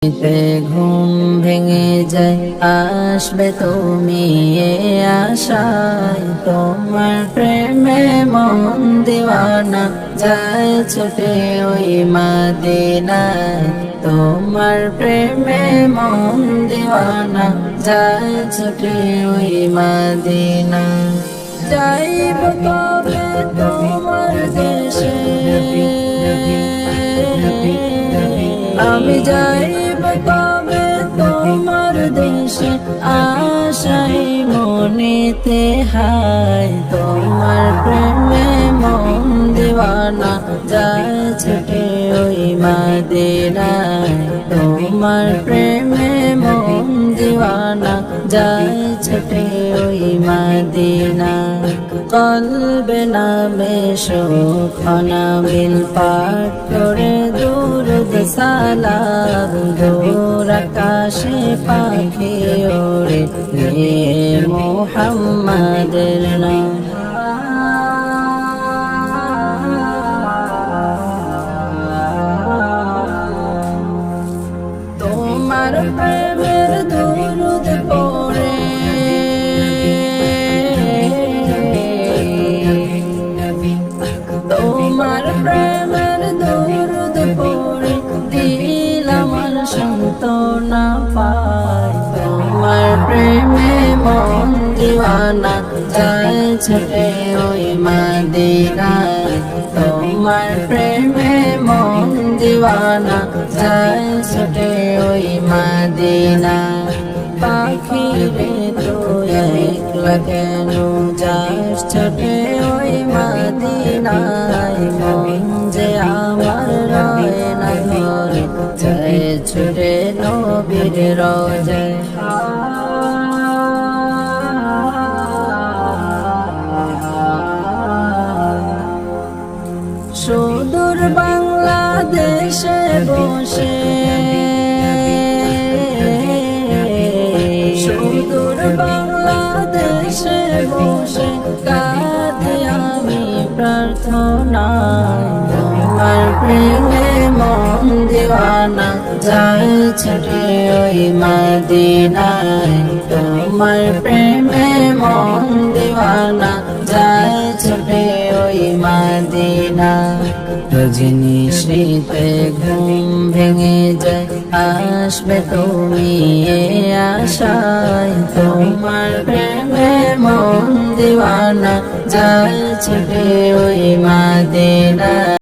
তে ঘুম ভেঙে যায় আসবে তুমি এ আশায় তোমার প্রেমে মন দিওয়ানা যায় ছুটে ওই মদিনায় তোমার প্রেমে মন দিওয়ানা যায় ছুটে ওই মদিনায় যাইব কবে তোমার দেশে আমি যাইব কবে তোমার দেশে আশাই মনেতে হায় তোমার প্রেমে মন দিওয়ানা যায় ছুটে ওই মদিনায় তোমার প্রেমে মন দিওয়ানা যায় ছুটে ওই মদিনায় কলবে নামে শোখনা বিল পাঠ করে দুরুদ সালাম দূর আকাশে পাখি ওড়ে মুহাম্মাদের নাম তোমার প্রেমের দুরুদ পড়ে তোমার প্রেমের দুরুদ পড়ে দিল আমার সান্ত্বনা পায় তোমার প্রেমে মন দিওয়ানা যায় ছুটে ওই মদিনায় তোমার প্রেমে মন দিওয়ানা যায় ছুটে ওই মদিনায় পাখি রে তুই একলা কেন যাস ছুটে ওই মদিনায় মন যে আমার রয় না ধরে যায় ছুটে নবীর রোজায় সুদূর বাংলাদেশে বসে সুদূর বাংলাদেশে বসে কাঁদি আমি প্রার্থনায় তোমার প্রেমে মন দিওয়ানা যায় ছুটে ওই মদিনায় তোমার প্রেমে মন দিওয়ানা যায় ছুটে ওই মদিনায় রজনী শীতে ঘুম ভেঙে যায় আসবে তুমি এ আশায় তোমার প্রেমে মন দিওয়ানা যায় ছুটে ওই মদিনায়।